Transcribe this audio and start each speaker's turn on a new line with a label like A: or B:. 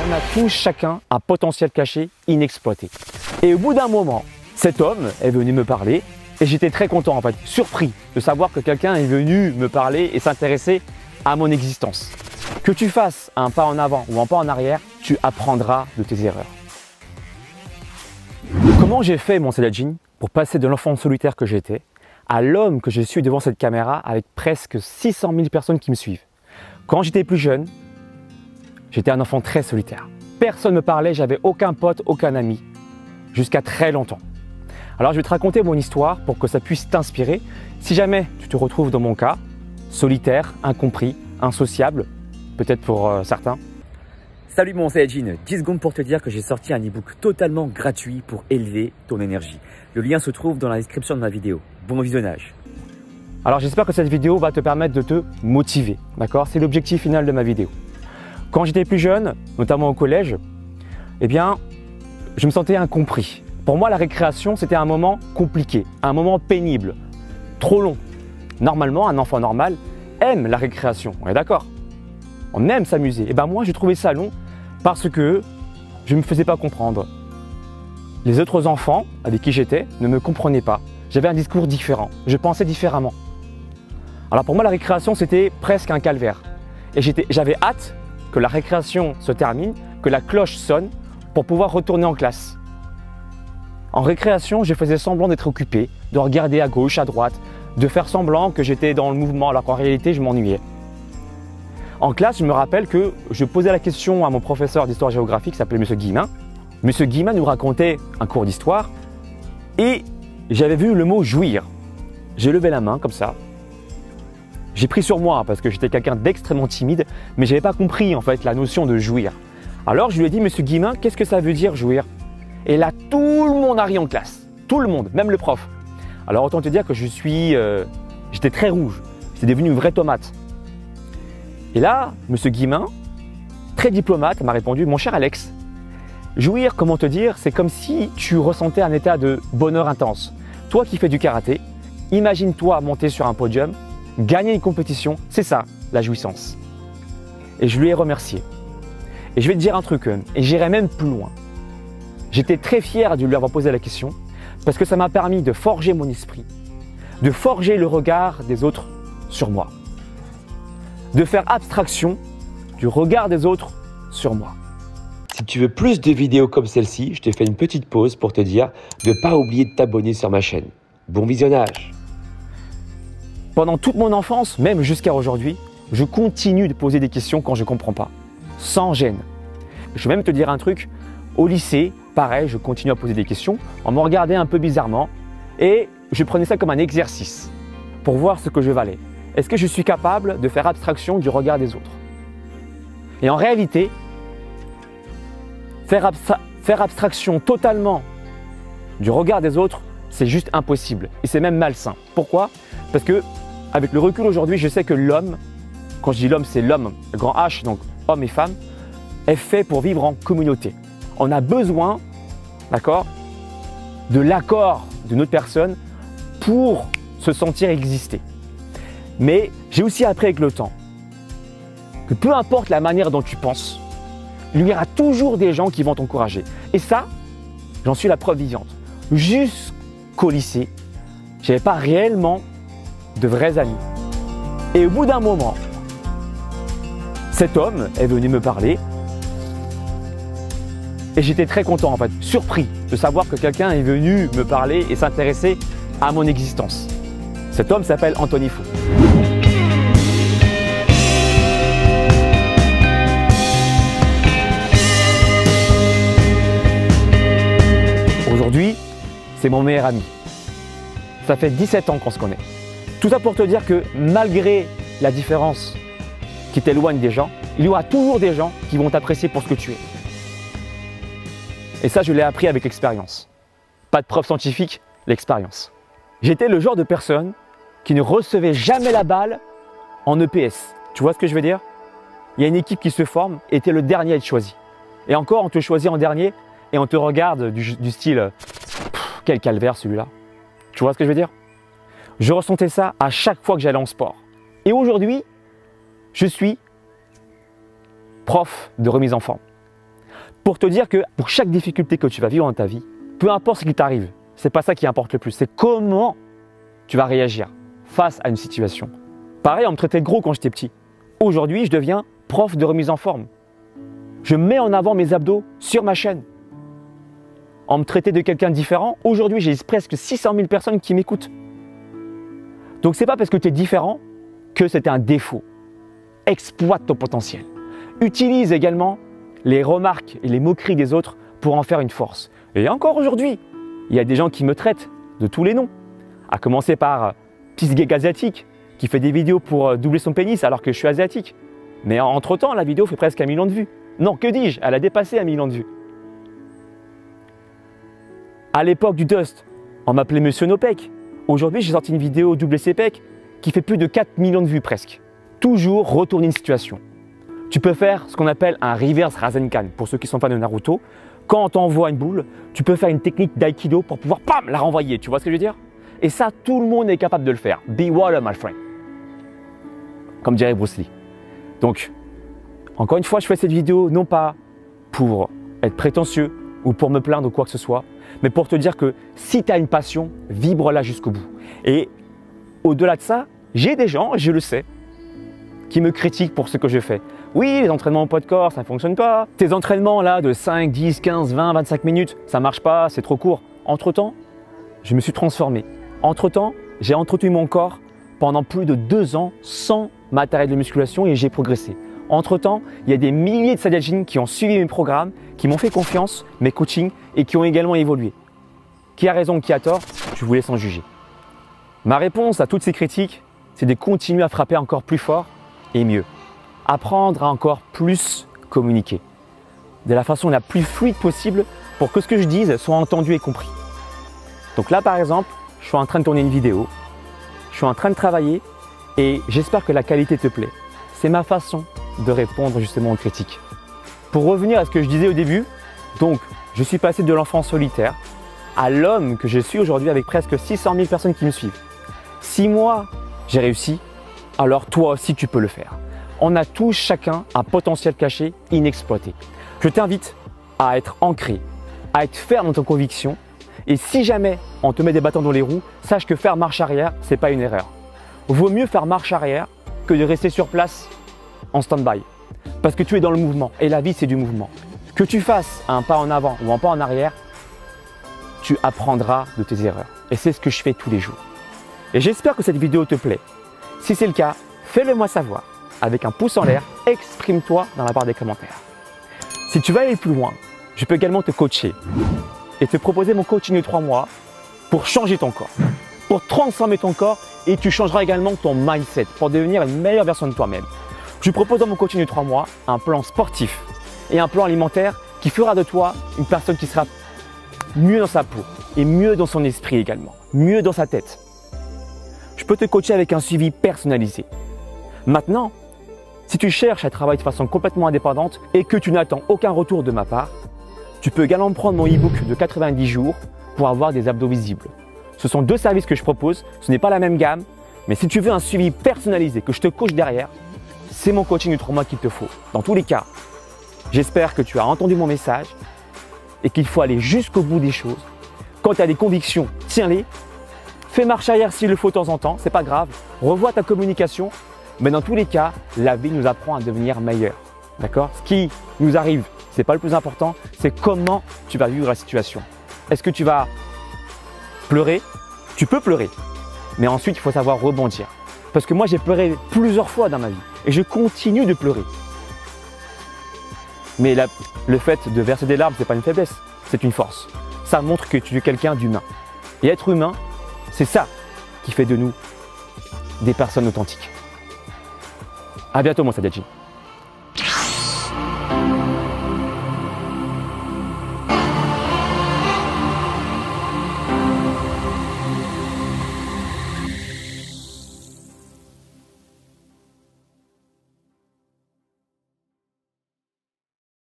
A: On a tous chacun un potentiel caché inexploité. Et au bout d'un moment, cet homme est venu me parler et j'étais très content en fait, surpris de savoir que quelqu'un est venu me parler et s'intéresser à mon existence. Que tu fasses un pas en avant ou un pas en arrière, tu apprendras de tes erreurs. Comment j'ai fait mon Saiyajin pour passer de l'enfant solitaire que j'étais à l'homme que je suis devant cette caméra avec presque 600 000 personnes qui me suivent? Quand j'étais plus jeune, j'étais un enfant très solitaire. Personne ne me parlait, j'avais aucun pote, aucun ami, jusqu'à très longtemps. Alors je vais te raconter mon histoire pour que ça puisse t'inspirer. Si jamais tu te retrouves dans mon cas, solitaire, incompris, insociable, peut-être pour certains. Salut mon Saiyajin, 10 secondes pour te dire que j'ai sorti un e-book totalement gratuit pour élever ton énergie. Le lien se trouve dans la description de ma vidéo. Bon visionnage. Alors j'espère que cette vidéo va te permettre de te motiver, d'accord? C'est l'objectif final de ma vidéo. Quand j'étais plus jeune, notamment au collège, eh bien, je me sentais incompris. Pour moi, la récréation, c'était un moment compliqué, un moment pénible, trop long. Normalement, un enfant normal aime la récréation, on est d'accord? On aime s'amuser. Et bien moi, j'ai trouvé ça long parce que je ne me faisais pas comprendre. Les autres enfants avec qui j'étais ne me comprenaient pas. J'avais un discours différent, je pensais différemment. Alors pour moi, la récréation, c'était presque un calvaire. Et j'avais hâte que la récréation se termine, que la cloche sonne pour pouvoir retourner en classe. En récréation, je faisais semblant d'être occupé, de regarder à gauche, à droite, de faire semblant que j'étais dans le mouvement alors qu'en réalité, je m'ennuyais. En classe, je me rappelle que je posais la question à mon professeur d'histoire-géographie qui s'appelait M. Guillemin. M. Guillemin nous racontait un cours d'histoire et j'avais vu le mot « jouir ». J'ai levé la main comme ça. J'ai pris sur moi parce que j'étais quelqu'un d'extrêmement timide, mais je n'avais pas compris en fait la notion de jouir. Alors je lui ai dit « Monsieur Guillemin, qu'est-ce que ça veut dire jouir ?» Et là, tout le monde a ri en classe. Tout le monde, même le prof. Alors autant te dire que j'étais très rouge. J'étais devenu une vraie tomate. Et là, M. Guillemin, très diplomate, m'a répondu « Mon cher Alex, jouir, comment te dire, c'est comme si tu ressentais un état de bonheur intense. Toi qui fais du karaté, imagine-toi monter sur un podium, gagner une compétition, c'est ça, la jouissance. » Et je lui ai remercié. Et je vais te dire un truc, et j'irai même plus loin. J'étais très fier de lui avoir posé la question parce que ça m'a permis de forger mon esprit, de forger le regard des autres sur moi, de faire abstraction du regard des autres sur moi. Si tu veux plus de vidéos comme celle-ci, je te fais une petite pause pour te dire de ne pas oublier de t'abonner sur ma chaîne. Bon visionnage! Pendant toute mon enfance, même jusqu'à aujourd'hui, je continue de poser des questions quand je ne comprends pas, sans gêne. Je vais même te dire un truc, au lycée, pareil, je continue à poser des questions, on me regardait un peu bizarrement et je prenais ça comme un exercice pour voir ce que je valais. Est-ce que je suis capable de faire abstraction du regard des autres? Et en réalité, faire abstraction totalement du regard des autres, c'est juste impossible. Et c'est même malsain. Pourquoi? Parce que, avec le recul aujourd'hui, je sais que l'homme, quand je dis l'homme, c'est l'homme, le grand H, donc homme et femme, est fait pour vivre en communauté. On a besoin, d'accord, de l'accord d'une autre personne pour se sentir exister. Mais j'ai aussi appris avec le temps que peu importe la manière dont tu penses, il y aura toujours des gens qui vont t'encourager. Et ça, j'en suis la preuve vivante. Jusqu'au lycée, je n'avais pas réellement de vrais amis. Et au bout d'un moment, cet homme est venu me parler et j'étais très content en fait, surpris de savoir que quelqu'un est venu me parler et s'intéresser à mon existence. Cet homme s'appelle Anthony Fou. Aujourd'hui, c'est mon meilleur ami. Ça fait 17 ans qu'on se connaît. Tout ça pour te dire que malgré la différence qui t'éloigne des gens, il y aura toujours des gens qui vont t'apprécier pour ce que tu es. Et ça, je l'ai appris avec l'expérience. Pas de preuve scientifique, l'expérience. J'étais le genre de personne qui ne recevait jamais la balle en EPS. Tu vois ce que je veux dire? Il y a une équipe qui se forme et tu es le dernier à être choisi. Et encore, on te choisit en dernier et on te regarde du style « Quel calvaire celui-là ». Tu vois ce que je veux dire? Je ressentais ça à chaque fois que j'allais en sport. Et aujourd'hui, je suis prof de remise en forme. pour te dire que pour chaque difficulté que tu vas vivre dans ta vie, peu importe ce qui t'arrive, c'est pas ça qui importe le plus, c'est comment tu vas réagir face à une situation. Pareil, on me traitait de gros quand j'étais petit. Aujourd'hui, je deviens prof de remise en forme. Je mets en avant mes abdos sur ma chaîne. On me traitait de quelqu'un de différent. Aujourd'hui, j'ai presque 600 000 personnes qui m'écoutent. Donc, c'est pas parce que tu es différent que c'est un défaut. Exploite ton potentiel. Utilise également les remarques et les moqueries des autres pour en faire une force. Et encore aujourd'hui, il y a des gens qui me traitent de tous les noms. À commencer par Pisgeg asiatique, qui fait des vidéos pour doubler son pénis alors que je suis asiatique. Mais entre-temps, la vidéo fait presque 1 million de vues. Non, que dis-je, elle a dépassé 1 million de vues. À l'époque du Dust, on m'appelait Monsieur Nopec. Aujourd'hui, j'ai sorti une vidéo double CPEC qui fait plus de 4 millions de vues presque. Toujours retourner une situation. Tu peux faire ce qu'on appelle un reverse Rasengan pour ceux qui sont fans de Naruto. Quand on t'envoie une boule, tu peux faire une technique d'aïkido pour pouvoir pam, la renvoyer. Tu vois ce que je veux dire? Et ça, tout le monde est capable de le faire. Be water, my friend. Comme dirait Bruce Lee. Donc, encore une fois, je fais cette vidéo non pas pour être prétentieux ou pour me plaindre ou quoi que ce soit, mais pour te dire que si tu as une passion, vibre-la jusqu'au bout. Et au-delà de ça, j'ai des gens, je le sais, qui me critiquent pour ce que je fais. Oui, les entraînements au poids de corps, ça ne fonctionne pas. Tes entraînements là de 5, 10, 15, 20, 25 minutes, ça ne marche pas, c'est trop court. Entre-temps, je me suis transformé. Entre-temps, j'ai entretenu mon corps pendant plus de 2 ans sans matériel de musculation et j'ai progressé. Entre-temps, il y a des milliers de Saiyajins qui ont suivi mes programmes, qui m'ont fait confiance, mes coachings et qui ont également évolué. Qui a raison, qui a tort, je vous laisse en juger. Ma réponse à toutes ces critiques, c'est de continuer à frapper encore plus fort et mieux. Apprendre à encore plus communiquer de la façon la plus fluide possible pour que ce que je dise soit entendu et compris. Donc là, par exemple, je suis en train de tourner une vidéo, je suis en train de travailler et j'espère que la qualité te plaît. C'est ma façon de répondre justement aux critiques. Pour revenir à ce que je disais au début, donc je suis passé de l'enfant solitaire à l'homme que je suis aujourd'hui avec presque 600 000 personnes qui me suivent. Si moi j'ai réussi, alors toi aussi tu peux le faire. On a tous chacun un potentiel caché inexploité. Je t'invite à être ancré, à être ferme dans ton conviction et si jamais on te met des bâtons dans les roues, sache que faire marche arrière, ce n'est pas une erreur. Vaut mieux faire marche arrière que de rester sur place en stand-by. Parce que tu es dans le mouvement et la vie c'est du mouvement. Que tu fasses un pas en avant ou un pas en arrière, tu apprendras de tes erreurs. Et c'est ce que je fais tous les jours. Et j'espère que cette vidéo te plaît. Si c'est le cas, fais-le moi savoir. Avec un pouce en l'air, exprime-toi dans la barre des commentaires. Si tu veux aller plus loin, je peux également te coacher et te proposer mon coaching de 3 mois pour changer ton corps, pour transformer ton corps et tu changeras également ton mindset pour devenir une meilleure version de toi-même. Je propose dans mon coaching de 3 mois un plan sportif et un plan alimentaire qui fera de toi une personne qui sera mieux dans sa peau et mieux dans son esprit également, mieux dans sa tête. Je peux te coacher avec un suivi personnalisé. Maintenant, si tu cherches à travailler de façon complètement indépendante et que tu n'attends aucun retour de ma part, tu peux également prendre mon e-book de 90 jours pour avoir des abdos visibles. Ce sont 2 services que je propose, ce n'est pas la même gamme, mais si tu veux un suivi personnalisé, que je te coach derrière, c'est mon coaching de 3 mois qu'il te faut. Dans tous les cas, j'espère que tu as entendu mon message et qu'il faut aller jusqu'au bout des choses. Quand tu as des convictions, tiens-les. Fais marche arrière s'il le faut de temps en temps, c'est pas grave. Revois ta communication. Mais dans tous les cas, la vie nous apprend à devenir meilleur. D'accord? Ce qui nous arrive, ce n'est pas le plus important, c'est comment tu vas vivre la situation. Est-ce que tu vas pleurer? Tu peux pleurer. Mais ensuite, il faut savoir rebondir. Parce que moi, j'ai pleuré plusieurs fois dans ma vie. Et je continue de pleurer. Mais le fait de verser des larmes, ce n'est pas une faiblesse, c'est une force. Ça montre que tu es quelqu'un d'humain. Et être humain, c'est ça qui fait de nous des personnes authentiques. À bientôt mon Saiyajin.